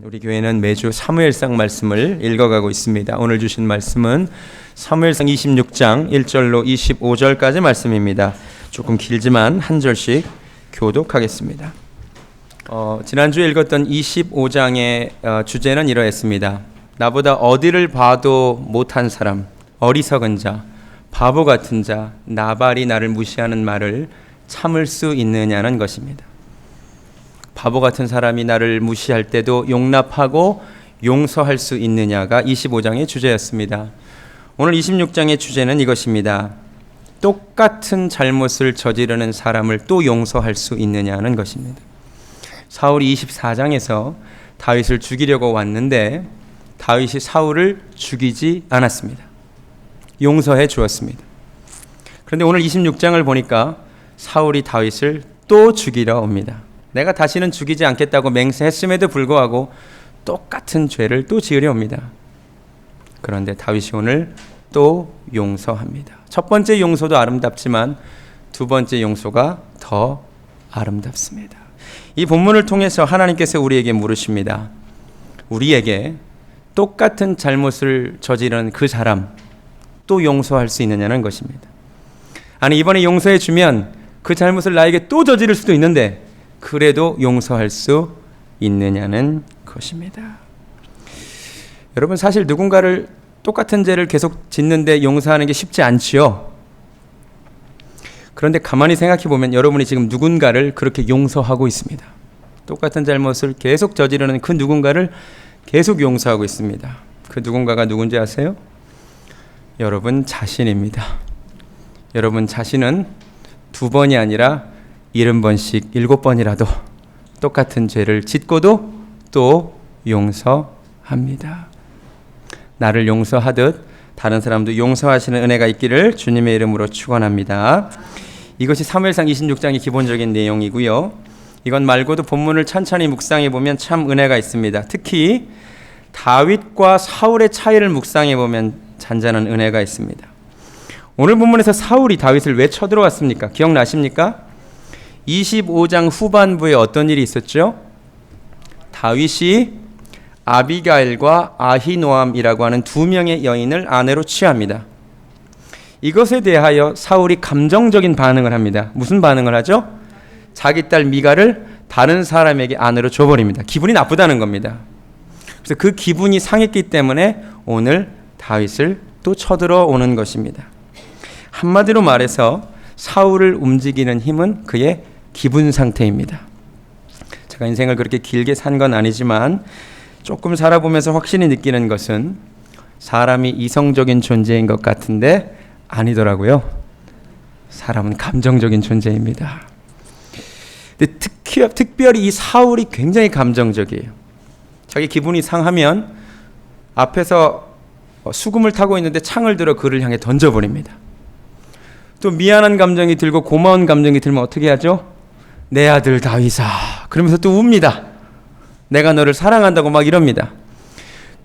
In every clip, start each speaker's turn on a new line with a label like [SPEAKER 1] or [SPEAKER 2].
[SPEAKER 1] 우리 교회는 매주 사무엘상 말씀을 읽어가고 있습니다. 오늘 주신 말씀은 사무엘상 26장 1절로 25절까지 말씀입니다. 조금 길지만 한 절씩 교독하겠습니다. 지난주에 읽었던 25장의 주제는 이러했습니다. 나보다 어디를 봐도 못한 사람, 어리석은 자, 바보 같은 자, 나발이 나를 무시하는 말을 참을 수 있느냐는 것입니다. 바보 같은 사람이 나를 무시할 때도 용납하고 용서할 수 있느냐가 25장의 주제였습니다. 오늘 26장의 주제는 이것입니다. 똑같은 잘못을 저지르는 사람을 또 용서할 수 있느냐는 것입니다. 사울이 24장에서 다윗을 죽이려고 왔는데 다윗이 사울을 죽이지 않았습니다. 용서해 주었습니다. 그런데 오늘 26장을 보니까 사울이 다윗을 또 죽이려 옵니다. 내가 다시는 죽이지 않겠다고 맹세했음에도 불구하고 똑같은 죄를 또 지으려 옵니다. 그런데 다윗이 오늘 또 용서합니다. 첫 번째 용서도 아름답지만 두 번째 용서가 더 아름답습니다. 이 본문을 통해서 하나님께서 우리에게 물으십니다. 우리에게 똑같은 잘못을 저지른 그 사람 또 용서할 수 있느냐는 것입니다. 아니, 이번에 용서해 주면 그 잘못을 나에게 또 저지를 수도 있는데 그래도 용서할 수 있느냐는 것입니다. 여러분, 사실 누군가를 똑같은 죄를 계속 짓는데 용서하는 게 쉽지 않지요. 그런데 가만히 생각해 보면 여러분이 지금 누군가를 그렇게 용서하고 있습니다. 똑같은 잘못을 계속 저지르는 그 누군가를 계속 용서하고 있습니다. 그 누군가가 누군지 아세요? 여러분 자신입니다. 여러분 자신은 2번이 아니라 70번씩 7번이라도 똑같은 죄를 짓고도 또 용서합니다. 나를 용서하듯 다른 사람도 용서하시는 은혜가 있기를 주님의 이름으로 축원합니다. 이것이 사무엘상 26장의 기본적인 내용이고요. 이건 말고도 본문을 천천히 묵상해 보면 참 은혜가 있습니다. 특히 다윗과 사울의 차이를 묵상해 보면 잔잔한 은혜가 있습니다. 오늘 본문에서 사울이 다윗을 왜 쳐들어왔습니까? 기억나십니까? 25장 후반부에 어떤 일이 있었죠? 다윗이 아비가일과 아히노암이라고 하는 2명의 여인을 아내로 취합니다. 이것에 대하여 사울이 감정적인 반응을 합니다. 무슨 반응을 하죠? 자기 딸 미갈을 다른 사람에게 아내로 줘버립니다. 기분이 나쁘다는 겁니다. 그래서 그 기분이 상했기 때문에 오늘 다윗을 또 쳐들어오는 것입니다. 한마디로 말해서 사울을 움직이는 힘은 그의 기분 상태입니다. 제가 인생을 그렇게 길게 산 건 아니지만 조금 살아보면서 확실히 느끼는 것은 사람이 이성적인 존재인 것 같은데 아니더라고요. 사람은 감정적인 존재입니다. 근데 특별히 이 사울이 굉장히 감정적이에요. 자기 기분이 상하면 앞에서 수금을 타고 있는데 창을 들어 그를 향해 던져버립니다. 또 미안한 감정이 들고 고마운 감정이 들면 어떻게 하죠? 내 아들 다윗아 그러면서 또 웁니다. 내가 너를 사랑한다고 막 이럽니다.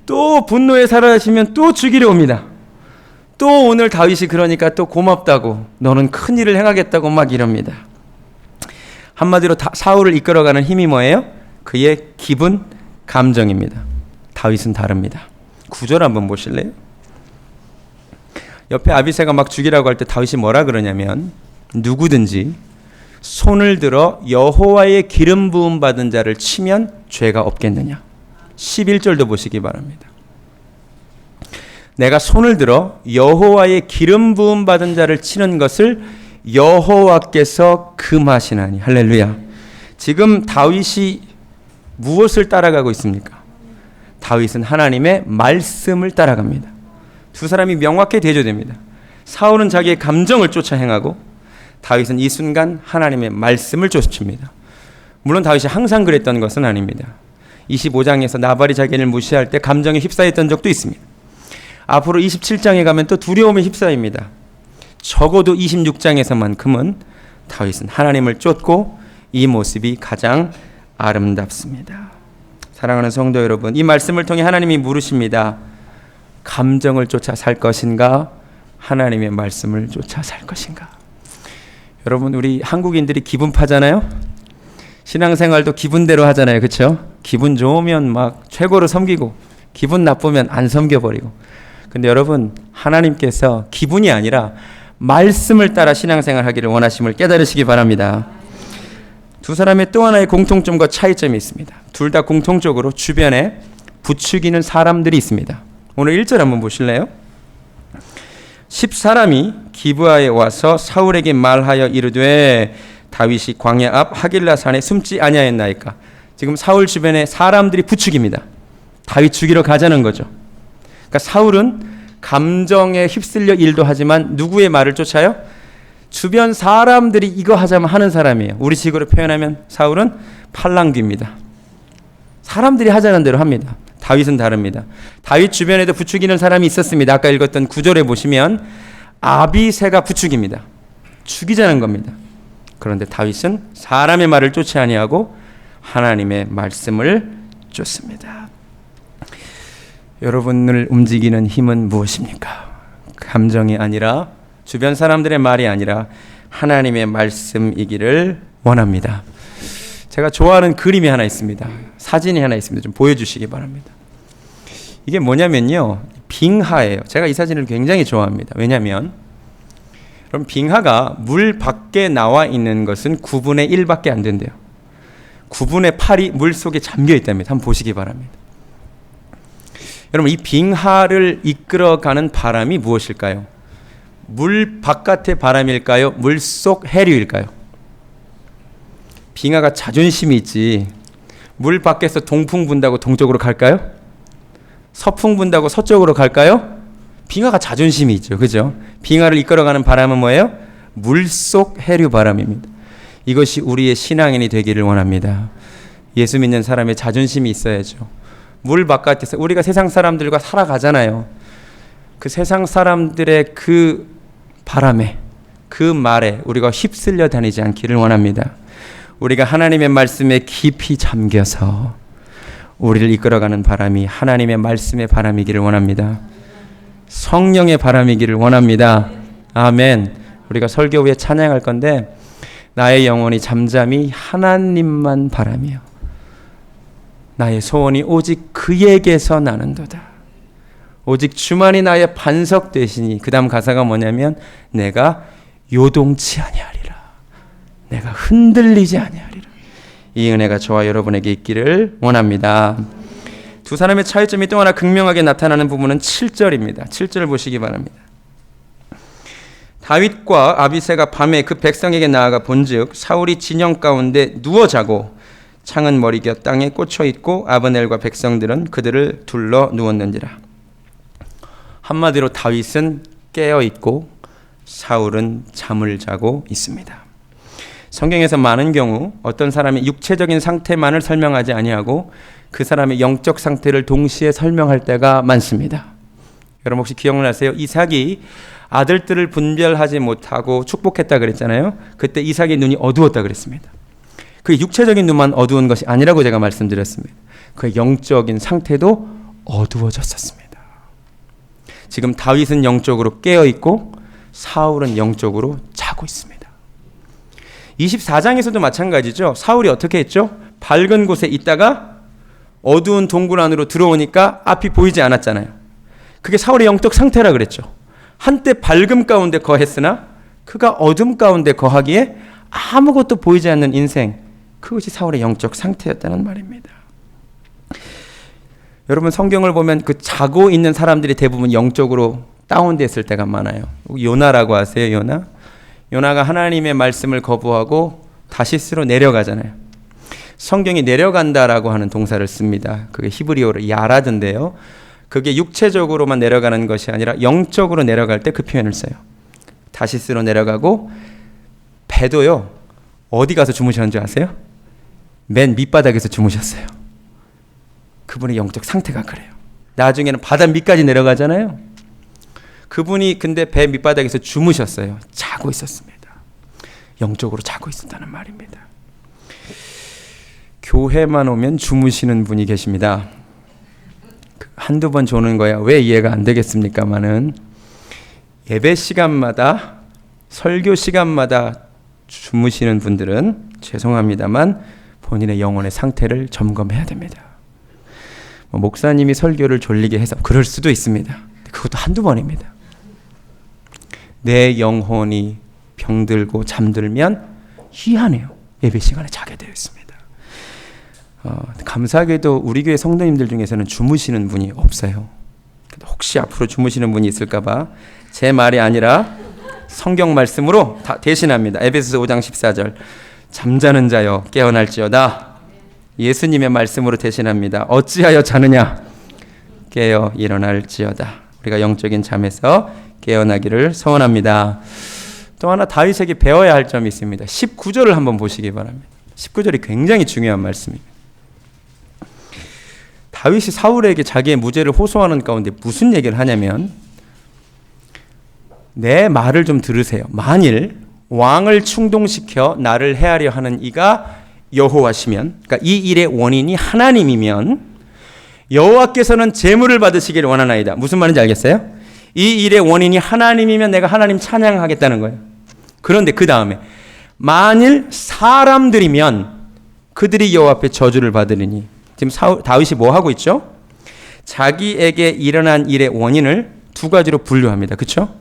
[SPEAKER 1] 또 분노에 사라지면 또 죽이려 옵니다. 또 오늘 다윗이 그러니까 또 고맙다고 너는 큰 일을 행하겠다고 막 이럽니다. 한마디로 사울을 이끌어가는 힘이 뭐예요? 그의 기분, 감정입니다. 다윗은 다릅니다. 9절 한번 보실래요? 옆에 아비새가 막 죽이라고 할 때 다윗이 뭐라 그러냐면 누구든지 손을 들어 여호와의 기름 부음 받은 자를 치면 죄가 없겠느냐. 11절도 보시기 바랍니다. 내가 손을 들어 여호와의 기름 부음 받은 자를 치는 것을 여호와께서 금하시나니. 할렐루야. 지금 다윗이 무엇을 따라가고 있습니까? 다윗은 하나님의 말씀을 따라갑니다. 두 사람이 명확히 대조됩니다. 사울은 자기의 감정을 쫓아 행하고 다윗은 이 순간 하나님의 말씀을 쫓습니다. 물론 다윗이 항상 그랬던 것은 아닙니다. 25장에서 나발이 자기를 무시할 때 감정에 휩싸였던 적도 있습니다. 앞으로 27장에 가면 또 두려움에 휩싸입니다. 적어도 26장에서만큼은 다윗은 하나님을 쫓고 이 모습이 가장 아름답습니다. 사랑하는 성도 여러분, 이 말씀을 통해 하나님이 물으십니다. 감정을 쫓아 살 것인가? 하나님의 말씀을 쫓아 살 것인가? 여러분, 우리 한국인들이 기분파잖아요. 신앙생활도 기분대로 하잖아요. 그렇죠? 기분 좋으면 막 최고로 섬기고 기분 나쁘면 안 섬겨버리고. 근데 여러분, 하나님께서 기분이 아니라 말씀을 따라 신앙생활 하기를 원하심을 깨달으시기 바랍니다. 두 사람의 또 하나의 공통점과 차이점이 있습니다. 둘 다 공통적으로 주변에 부추기는 사람들이 있습니다. 오늘 1절 한번 보실래요? 10사람이 기브아에 와서 사울에게 말하여 이르되 다윗이 광야 앞 하길라 산에 숨지 아니하였나이까. 지금 사울 주변에 사람들이 부추깁니다. 다윗 죽이러 가자는 거죠. 그러니까 사울은 감정에 휩쓸려 일도 하지만 누구의 말을 쫓아요? 주변 사람들이 이거 하자면 하는 사람이에요. 우리 식으로 표현하면 사울은 팔랑귀입니다. 사람들이 하자는 대로 합니다. 다윗은 다릅니다. 다윗 주변에도 부추기는 사람이 있었습니다. 아까 읽었던 9절에 보시면 아비새가 부추깁니다. 죽이자는 겁니다. 그런데 다윗은 사람의 말을 쫓지 아니하고 하나님의 말씀을 쫓습니다. 여러분을 움직이는 힘은 무엇입니까? 감정이 아니라 주변 사람들의 말이 아니라 하나님의 말씀이기를 원합니다. 제가 좋아하는 그림이 하나 있습니다. 사진이 하나 있습니다. 좀 보여주시기 바랍니다. 이게 뭐냐면요, 빙하예요. 제가 이 사진을 굉장히 좋아합니다. 왜냐하면 그럼 빙하가 물 밖에 나와 있는 것은 9분의 1밖에 안 된대요. 9분의 8이 물 속에 잠겨 있답니다. 한번 보시기 바랍니다. 여러분, 이 빙하를 이끌어가는 바람이 무엇일까요? 물 바깥의 바람일까요? 물속 해류일까요? 빙하가 자존심이 있지. 물 밖에서 동풍 분다고 동쪽으로 갈까요? 서풍 분다고 서쪽으로 갈까요? 빙하가 자존심이 있죠. 그죠? 빙하를 이끌어가는 바람은 뭐예요? 물속 해류 바람입니다. 이것이 우리의 신앙인이 되기를 원합니다. 예수 믿는 사람의 자존심이 있어야죠. 물 바깥에서 우리가 세상 사람들과 살아가잖아요. 그 세상 사람들의 그 바람에, 그 말에 우리가 휩쓸려 다니지 않기를 원합니다. 우리가 하나님의 말씀에 깊이 잠겨서 우리를 이끌어가는 바람이 하나님의 말씀의 바람이기를 원합니다. 성령의 바람이기를 원합니다. 아멘. 우리가 설교 후에 찬양할 건데, 나의 영혼이 잠잠히 하나님만 바라며 나의 소원이 오직 그에게서 나는도다. 오직 주만이 나의 반석 되시니. 그 다음 가사가 뭐냐면 내가 요동치 아니하리라. 내가 흔들리지 아니하리라. 이 은혜가 저와 여러분에게 있기를 원합니다. 두 사람의 차이점이 또 하나 극명하게 나타나는 부분은 7절입니다. 7절을 보시기 바랍니다. 다윗과 아비새가 밤에 그 백성에게 나아가 본즉 사울이 진영 가운데 누워 자고 창은 머리 곁 땅에 꽂혀 있고 아브넬과 백성들은 그들을 둘러 누웠는지라. 한마디로 다윗은 깨어 있고 사울은 잠을 자고 있습니다. 성경에서 많은 경우 어떤 사람의 육체적인 상태만을 설명하지 아니하고 그 사람의 영적 상태를 동시에 설명할 때가 많습니다. 여러분 혹시 기억나세요? 이삭이 아들들을 분별하지 못하고 축복했다 그랬잖아요. 그때 이삭의 눈이 어두웠다 그랬습니다. 그 육체적인 눈만 어두운 것이 아니라고 제가 말씀드렸습니다. 그의 영적인 상태도 어두워졌었습니다. 지금 다윗은 영적으로 깨어 있고 사울은 영적으로 자고 있습니다. 24장에서도 마찬가지죠. 사울이 어떻게 했죠? 밝은 곳에 있다가 어두운 동굴 안으로 들어오니까 앞이 보이지 않았잖아요. 그게 사울의 영적 상태라 그랬죠. 한때 밝음 가운데 거했으나 그가 어둠 가운데 거하기에 아무것도 보이지 않는 인생, 그것이 사울의 영적 상태였다는 말입니다. 여러분 성경을 보면 그 자고 있는 사람들이 대부분 영적으로 다운됐을 때가 많아요. 요나라고 아세요? 요나가 하나님의 말씀을 거부하고 다시스로 내려가잖아요. 성경이 내려간다라고 하는 동사를 씁니다. 그게 히브리어로 야라든데요. 그게 육체적으로만 내려가는 것이 아니라 영적으로 내려갈 때 그 표현을 써요. 다시스로 내려가고 배도요. 어디 가서 주무셨는지 아세요? 맨 밑바닥에서 주무셨어요. 그분의 영적 상태가 그래요. 나중에는 바다 밑까지 내려가잖아요. 그분이 근데 배 밑바닥에서 주무셨어요. 자고 있었습니다. 영적으로 자고 있었다는 말입니다. 교회만 오면 주무시는 분이 계십니다. 한두 번 조는 거야 왜 이해가 안 되겠습니까마는 예배 시간마다 설교 시간마다 주무시는 분들은 죄송합니다만 본인의 영혼의 상태를 점검해야 됩니다. 목사님이 설교를 졸리게 해서 그럴 수도 있습니다. 그것도 한두 번입니다. 내 영혼이 병들고 잠들면 희한해요. 예배 시간에 자게 되어 있습니다. 감사하게도 우리 교회 성도님들 중에서는 주무시는 분이 없어요. 혹시 앞으로 주무시는 분이 있을까봐 제 말이 아니라 성경 말씀으로 다 대신합니다. 에베소서 5장 14절 잠자는 자여 깨어날지어다. 예수님의 말씀으로 대신합니다. 어찌하여 자느냐 깨어 일어날지어다. 우리가 영적인 잠에서 깨어나기를 소원합니다. 또 하나 다윗에게 배워야 할 점이 있습니다. 19절을 한번 보시기 바랍니다. 19절이 굉장히 중요한 말씀입니다. 다윗이 사울에게 자기의 무죄를 호소하는 가운데 무슨 얘기를 하냐면 내 말을 좀 들으세요. 만일 왕을 충동시켜 나를 해하려 하는 이가 여호와시면, 그러니까 이 일의 원인이 하나님이면 여호와께서는 제물을 받으시기를 원하나이다. 무슨 말인지 알겠어요? 이 일의 원인이 하나님이면 내가 하나님 찬양하겠다는 거예요. 그런데 그 다음에 만일 사람들이면 그들이 여호와 앞에 저주를 받으리니, 지금 다윗이 뭐 하고 있죠? 자기에게 일어난 일의 원인을 두 가지로 분류합니다. 그렇죠?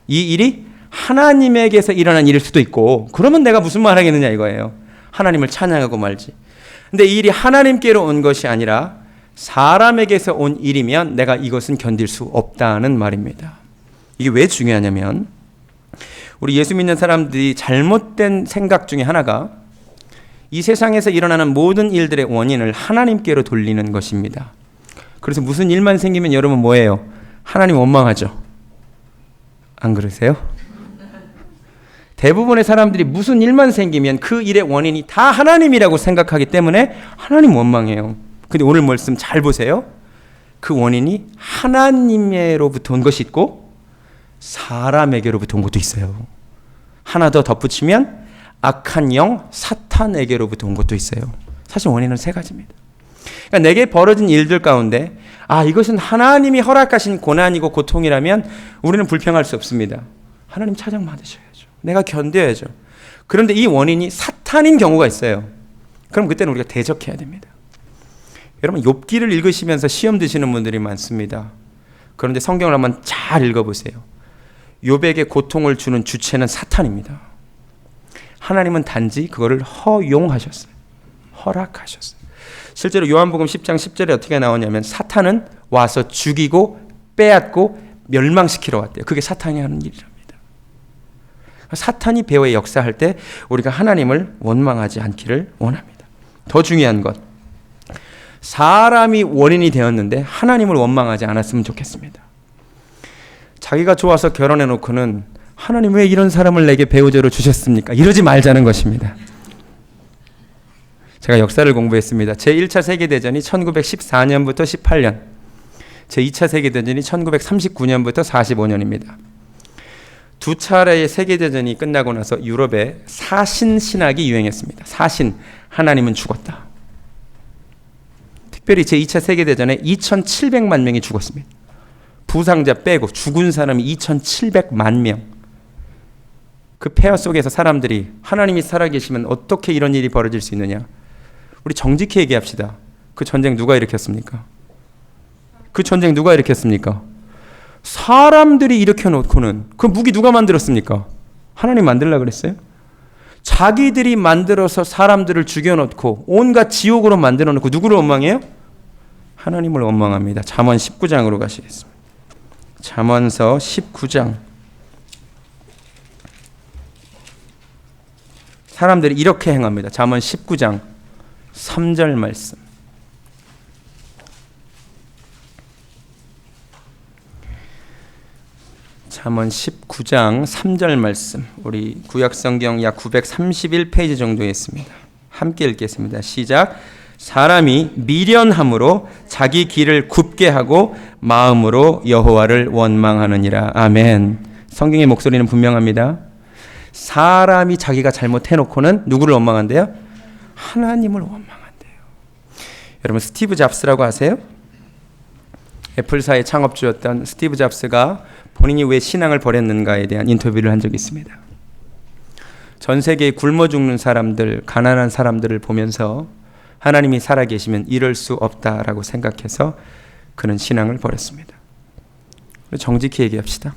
[SPEAKER 1] 이 일이 하나님에게서 일어난 일일 수도 있고, 그러면 내가 무슨 말 하겠느냐 이거예요. 하나님을 찬양하고 말지. 근데 이 일이 하나님께로 온 것이 아니라 사람에게서 온 일이면 내가 이것은 견딜 수 없다는 말입니다. 이게 왜 중요하냐면 우리 예수 믿는 사람들이 잘못된 생각 중에 하나가 이 세상에서 일어나는 모든 일들의 원인을 하나님께로 돌리는 것입니다. 그래서 무슨 일만 생기면 여러분 뭐예요? 하나님 원망하죠. 안 그러세요? 대부분의 사람들이 무슨 일만 생기면 그 일의 원인이 다 하나님이라고 생각하기 때문에 하나님 원망해요. 근데 오늘 말씀 잘 보세요. 그 원인이 하나님으로부터 온 것이 있고 사람에게로부터 온 것도 있어요. 하나 더 덧붙이면 악한 영 사탄에게로부터 온 것도 있어요. 사실 원인은 세 가지입니다. 그러니까 내게 벌어진 일들 가운데 이것은 하나님이 허락하신 고난이고 고통이라면 우리는 불평할 수 없습니다. 하나님 차장 받으셔야죠. 내가 견뎌야죠. 그런데 이 원인이 사탄인 경우가 있어요. 그럼 그때는 우리가 대적해야 됩니다. 여러분 욥기를 읽으시면서 시험 드시는 분들이 많습니다. 그런데 성경을 한번 잘 읽어보세요. 욥에게 고통을 주는 주체는 사탄입니다. 하나님은 단지 그거를 허용하셨어요. 허락하셨어요. 실제로 요한복음 10장 10절에 어떻게 나오냐면 사탄은 와서 죽이고 빼앗고 멸망시키러 왔대요. 그게 사탄이 하는 일이랍니다. 사탄이 배후에 역사할 때 우리가 하나님을 원망하지 않기를 원합니다. 더 중요한 것, 사람이 원인이 되었는데 하나님을 원망하지 않았으면 좋겠습니다. 자기가 좋아서 결혼해 놓고는 하나님 왜 이런 사람을 내게 배우자로 주셨습니까? 이러지 말자는 것입니다. 제가 역사를 공부했습니다. 제1차 세계대전이 1914년부터 18년, 제2차 세계대전이 1939년부터 45년입니다. 두 차례의 세계대전이 끝나고 나서 유럽에 사신 신학이 유행했습니다. 사신, 하나님은 죽었다. 특별히 제2차 세계대전에 2,700만 명이 죽었습니다. 부상자 빼고 죽은 사람이 2,700만 명. 그 폐허 속에서 사람들이 하나님이 살아계시면 어떻게 이런 일이 벌어질 수 있느냐. 우리 정직히 얘기합시다. 그 전쟁 누가 일으켰습니까? 그 전쟁 누가 일으켰습니까? 사람들이 일으켜놓고는 그 무기 누가 만들었습니까? 하나님 만들라 그랬어요? 자기들이 만들어서 사람들을 죽여놓고 온갖 지옥으로 만들어놓고 누구를 원망해요? 하나님을 원망합니다. 잠언 19장으로 가시겠습니다. 잠언서 19장. 사람들이 이렇게 행합니다. 잠언 19장 3절 말씀. 잠언 19장 3절 말씀. 우리 구약성경 약 931페이지 정도에 있습니다. 함께 읽겠습니다. 시작. 사람이 미련함으로 자기 길을 굽게 하고 마음으로 여호와를 원망하느니라. 아멘. 성경의 목소리는 분명합니다. 사람이 자기가 잘못해놓고는 누구를 원망한대요? 하나님을 원망한대요. 여러분 스티브 잡스라고 아세요? 애플사의 창업주였던 스티브 잡스가 본인이 왜 신앙을 버렸는가에 대한 인터뷰를 한 적이 있습니다. 전 세계에 굶어 죽는 사람들, 가난한 사람들을 보면서 하나님이 살아계시면 이럴 수 없다라고 생각해서 그는 신앙을 버렸습니다. 정직히 얘기합시다.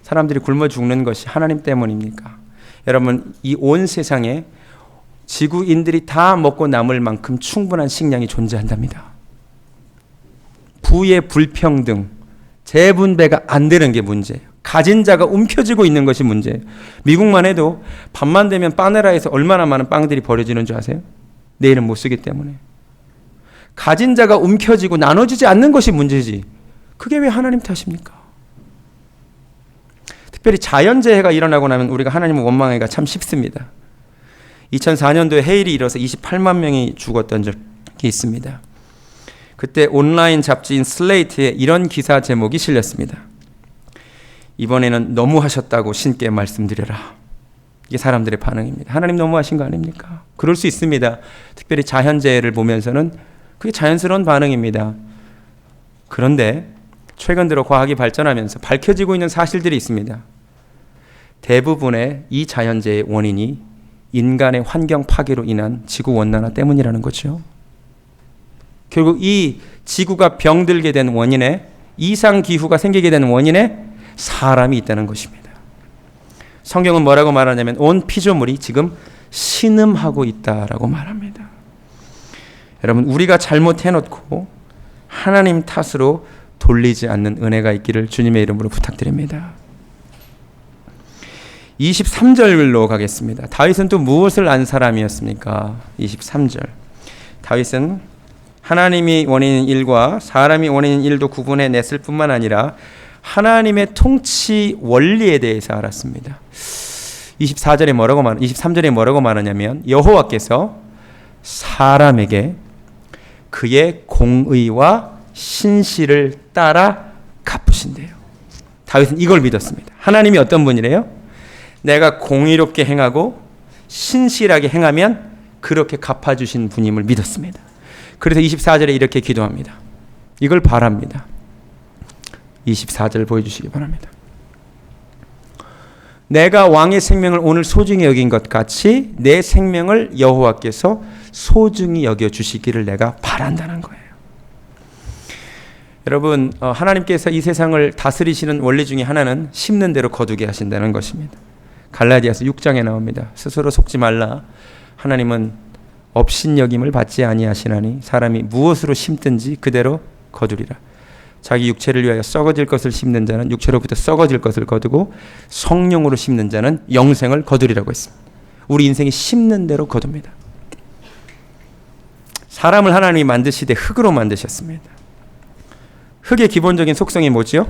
[SPEAKER 1] 사람들이 굶어 죽는 것이 하나님 때문입니까? 여러분, 이 온 세상에 지구인들이 다 먹고 남을 만큼 충분한 식량이 존재한답니다. 부의 불평등, 재분배가 안 되는 게 문제예요. 가진 자가 움켜쥐고 있는 것이 문제예요. 미국만 해도 밤만 되면 바나나에서 얼마나 많은 빵들이 버려지는 줄 아세요? 내일은 못 쓰기 때문에. 가진 자가 움켜쥐고 나눠지지 않는 것이 문제지. 그게 왜 하나님 탓입니까? 특별히 자연재해가 일어나고 나면 우리가 하나님을 원망하기가 참 쉽습니다. 2004년도에 해일이 일어서 28만 명이 죽었던 적이 있습니다. 그때 온라인 잡지인 슬레이트에 이런 기사 제목이 실렸습니다. 이번에는 너무하셨다고 신께 말씀드려라. 이게 사람들의 반응입니다. 하나님 너무하신 거 아닙니까? 그럴 수 있습니다. 특별히 자연재해를 보면서는 그게 자연스러운 반응입니다. 그런데 최근 들어 과학이 발전하면서 밝혀지고 있는 사실들이 있습니다. 대부분의 이 자연재해의 원인이 인간의 환경 파괴로 인한 지구온난화 때문이라는 거죠. 결국 이 지구가 병들게 된 원인에, 이상기후가 생기게 된 원인에 사람이 있다는 것입니다. 성경은 뭐라고 말하냐면 온 피조물이 지금 신음하고 있다라고 말합니다. 여러분, 우리가 잘못해놓고 하나님 탓으로 돌리지 않는 은혜가 있기를 주님의 이름으로 부탁드립니다. 23절로 가겠습니다. 다윗은 또 무엇을 안 사람이었습니까? 23절. 다윗은 하나님이 원인인 일과 사람이 원인인 일도 구분해 냈을 뿐만 아니라 하나님의 통치 원리에 대해서 알았습니다. 23절에 뭐라고 말하냐면 여호와께서 사람에게 그의 공의와 신실을 따라 갚으신대요. 다윗은 이걸 믿었습니다. 하나님이 어떤 분이래요? 내가 공의롭게 행하고 신실하게 행하면 그렇게 갚아주신 분임을 믿었습니다. 그래서 24절에 이렇게 기도합니다. 이걸 바랍니다. 24절 보여주시기 바랍니다. 내가 왕의 생명을 오늘 소중히 여긴 것 같이 내 생명을 여호와께서 소중히 여겨주시기를 내가 바란다는 거예요. 여러분, 하나님께서 이 세상을 다스리시는 원리 중에 하나는 심는 대로 거두게 하신다는 것입니다. 갈라디아서 6장에 나옵니다. 스스로 속지 말라. 하나님은 업신여김을 받지 아니하시나니 사람이 무엇으로 심든지 그대로 거두리라. 자기 육체를 위하여 썩어질 것을 심는 자는 육체로부터 썩어질 것을 거두고 성령으로 심는 자는 영생을 거두리라고 했습니다. 우리 인생이 심는 대로 거둡니다. 사람을 하나님이 만드시되 흙으로 만드셨습니다. 흙의 기본적인 속성이 뭐지요?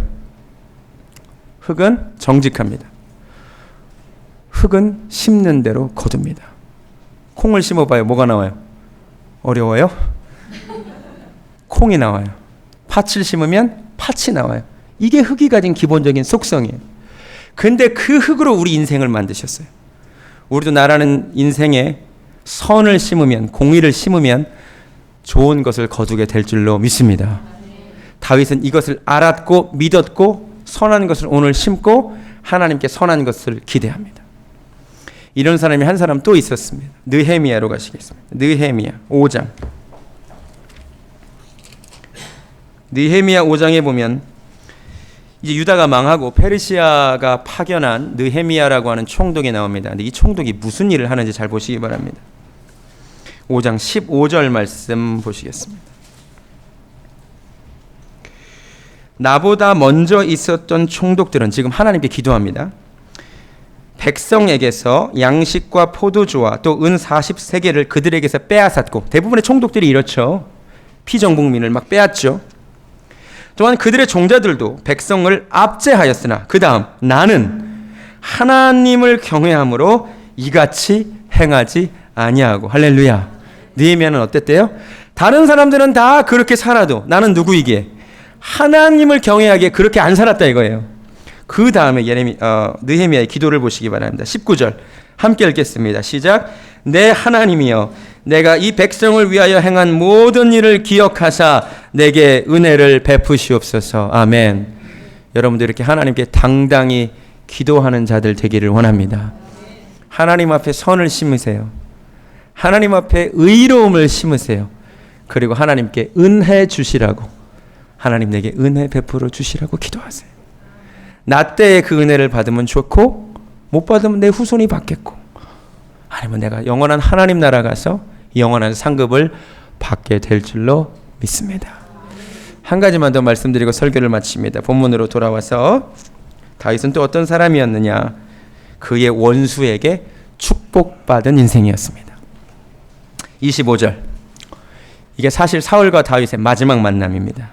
[SPEAKER 1] 흙은 정직합니다. 흙은 심는 대로 거둡니다. 콩을 심어봐요. 뭐가 나와요? 어려워요? 콩이 나와요. 팥을 심으면 팥이 나와요. 이게 흙이 가진 기본적인 속성이에요. 근데 그 흙으로 우리 인생을 만드셨어요. 우리도 나라는 인생에 선을 심으면, 공의를 심으면 좋은 것을 거두게 될 줄로 믿습니다. 다윗은 이것을 알았고 믿었고 선한 것을 오늘 심고 하나님께 선한 것을 기대합니다. 이런 사람이 한 사람 또 있었습니다. 느헤미야로 가시겠습니다. 느헤미야 5장. 느헤미야 5장에 보면 이제 유다가 망하고 페르시아가 파견한 느헤미야라고 하는 총독이 나옵니다. 근데 이 총독이 무슨 일을 하는지 잘 보시기 바랍니다. 5장 15절 말씀 보시겠습니다. 나보다 먼저 있었던 총독들은 지금 하나님께 기도합니다. 백성에게서 양식과 포도주와 또 은 40세계를 그들에게서 빼앗았고, 대부분의 총독들이 이렇죠. 피정복민을 막 빼앗죠. 또한 그들의 종자들도 백성을 압제하였으나 그 다음 나는 하나님을 경외함으로 이같이 행하지 아니하고. 할렐루야. 느헤미야는 어땠대요? 다른 사람들은 다 그렇게 살아도 나는 누구이기에 하나님을 경외하기에 그렇게 안 살았다 이거예요. 그 다음에 느헤미야의 기도를 보시기 바랍니다. 19절 함께 읽겠습니다. 시작. 내 하나님이여, 내가 이 백성을 위하여 행한 모든 일을 기억하사 내게 은혜를 베푸시옵소서. 아멘. 여러분들 이렇게 하나님께 당당히 기도하는 자들 되기를 원합니다. 하나님 앞에 선을 심으세요. 하나님 앞에 의로움을 심으세요. 그리고 하나님께 은혜 주시라고, 하나님 내게 은혜 베풀어 주시라고 기도하세요. 나 때에 그 은혜를 받으면 좋고 못 받으면 내 후손이 받겠고, 아니면 내가 영원한 하나님 나라 가서 영원한 상급을 받게 될 줄로 믿습니다. 한 가지만 더 말씀드리고 설교를 마칩니다. 본문으로 돌아와서 다윗은 또 어떤 사람이었느냐? 그의 원수에게 축복받은 인생이었습니다. 25절. 이게 사실 사울과 다윗의 마지막 만남입니다.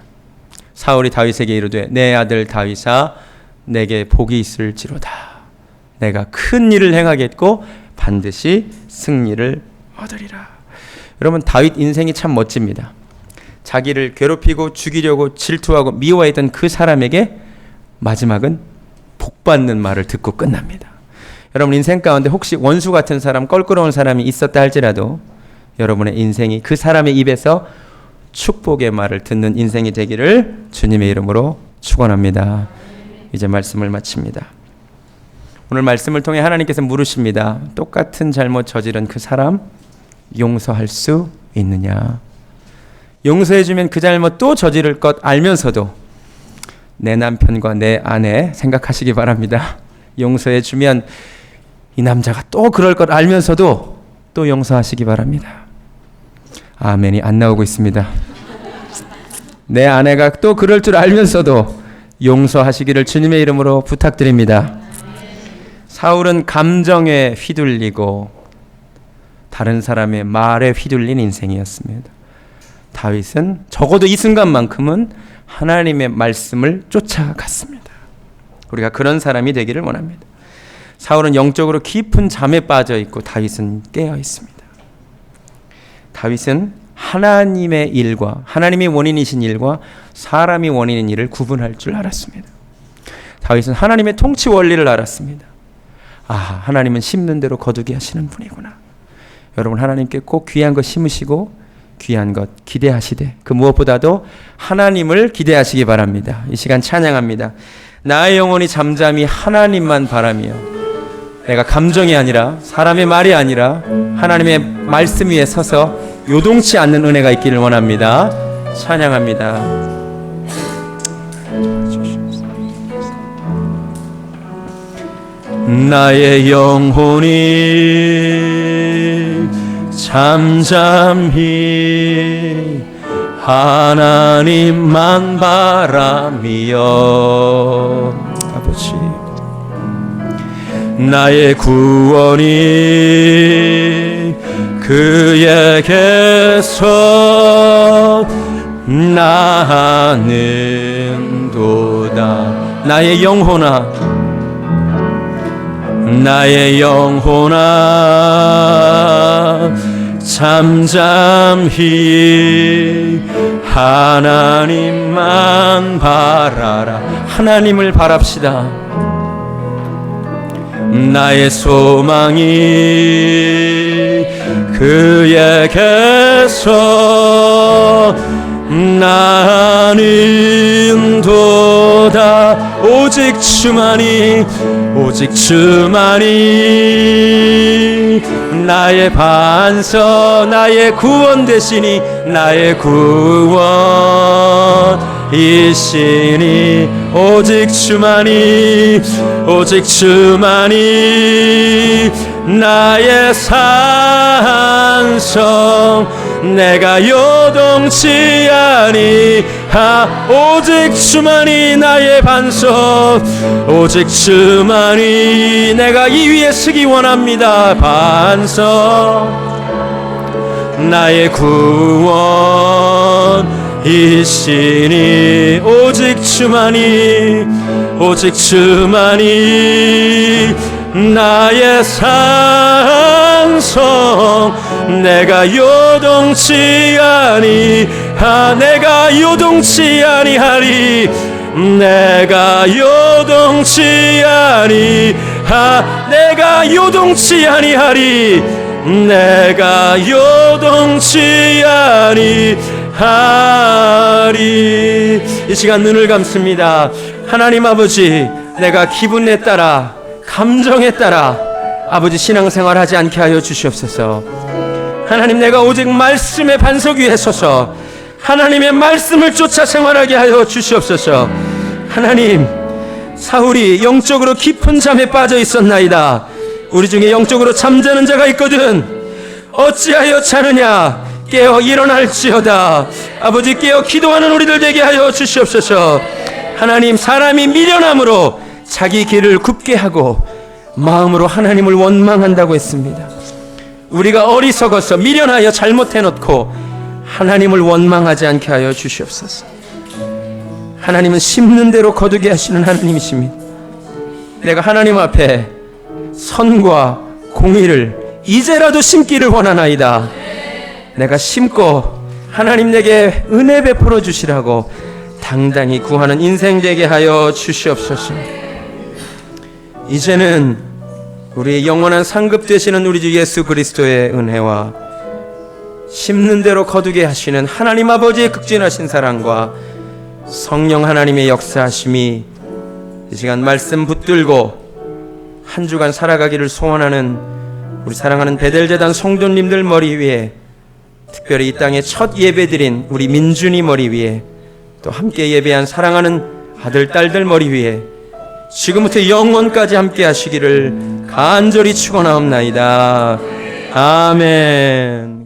[SPEAKER 1] 사울이 다윗에게 이르되 내 아들 다윗아 내게 복이 있을지로다. 내가 큰 일을 행하겠고 반드시 승리를 얻으리라. 여러분, 다윗 인생이 참 멋집니다. 자기를 괴롭히고 죽이려고 질투하고 미워했던 그 사람에게 마지막은 복받는 말을 듣고 끝납니다. 여러분, 인생 가운데 혹시 원수 같은 사람, 껄끄러운 사람이 있었다 할지라도 여러분의 인생이 그 사람의 입에서 축복의 말을 듣는 인생이 되기를 주님의 이름으로 축원합니다. 이제 말씀을 마칩니다. 오늘 말씀을 통해 하나님께서 물으십니다. 똑같은 잘못 저지른 그 사람 용서할 수 있느냐? 용서해주면 그 잘못 또 저지를 것 알면서도 내 남편과 내 아내 생각하시기 바랍니다. 용서해주면 이 남자가 또 그럴 것 알면서도 또 용서하시기 바랍니다. 아멘이 안 나오고 있습니다. 내 아내가 또 그럴 줄 알면서도 용서하시기를 주님의 이름으로 부탁드립니다. 사울은 감정에 휘둘리고 다른 사람의 말에 휘둘린 인생이었습니다. 다윗은 적어도 이 순간만큼은 하나님의 말씀을 쫓아갔습니다. 우리가 그런 사람이 되기를 원합니다. 사울은 영적으로 깊은 잠에 빠져 있고 다윗은 깨어 있습니다. 다윗은 하나님의 일과 하나님이 원인이신 일과 사람이 원인인 일을 구분할 줄 알았습니다. 다윗은 하나님의 통치 원리를 알았습니다. 아, 하나님은 심는 대로 거두게 하시는 분이구나. 여러분, 하나님께 꼭 귀한 것 심으시고 귀한 것 기대하시되 그 무엇보다도 하나님을 기대하시기 바랍니다. 이 시간 찬양합니다. 나의 영혼이 잠잠히 하나님만 바라며, 내가 감정이 아니라 사람의 말이 아니라 하나님의 말씀 위에 서서 요동치 않는 은혜가 있기를 원합니다. 찬양합니다. 나의 영혼이 잠잠히 하나님만 바라며, 아버지 나의 구원이 그에게서 나는도다. 나의 영혼아, 나의 영혼아 잠잠히 하나님만 바라라. 하나님을 바랍시다. 나의 소망이 그에게서 나는도다. 오직 주만이, 오직 주만이 나의 반석, 나의 구원 되시니, 나의 구원이시니, 오직 주만이, 오직 주만이 나의 산성, 내가 요동치 아니하. 오직 주만이 나의 반석, 오직 주만이 내가 이 위에 서기 원합니다. 반석, 나의 구원이시니, 오직 주만이, 오직 주만이 나의 산성, 내가 요동치 아니하. 내가 요동치 아니하리, 내가 요동치 아니하. 내가 요동치 아니하리, 내가 요동치 아니하리. 이 시간 눈을 감습니다. 하나님 아버지, 내가 기분에 따라, 감정에 따라, 아버지 신앙생활하지 않게 하여 주시옵소서. 하나님, 내가 오직 말씀의 반석 위에 서서 하나님의 말씀을 쫓아 생활하게 하여 주시옵소서. 하나님, 사울이 영적으로 깊은 잠에 빠져 있었나이다. 우리 중에 영적으로 잠자는 자가 있거든. 어찌하여 자느냐? 깨어 일어날지어다. 아버지, 깨어 기도하는 우리들 되게 하여 주시옵소서. 하나님, 사람이 미련함으로 자기 길을 굽게 하고 마음으로 하나님을 원망한다고 했습니다. 우리가 어리석어서 미련하여 잘못해놓고 하나님을 원망하지 않게 하여 주시옵소서. 하나님은 심는 대로 거두게 하시는 하나님이십니다. 내가 하나님 앞에 선과 공의를 이제라도 심기를 원하나이다. 내가 심고 하나님 내게 은혜 베풀어 주시라고 당당히 구하는 인생 되게 하여 주시옵소서. 이제는 우리의 영원한 상급 되시는 우리 주 예수 그리스도의 은혜와 심는 대로 거두게 하시는 하나님 아버지의 극진하신 사랑과 성령 하나님의 역사하심이 이 시간 말씀 붙들고 한 주간 살아가기를 소원하는 우리 사랑하는 베델제단 성도님들 머리 위에, 특별히 이 땅에 첫 예배드린 우리 민준이 머리 위에, 또 함께 예배한 사랑하는 아들 딸들 머리 위에 지금부터 영원까지 함께 하시기를 간절히 축원하옵나이다. 아멘.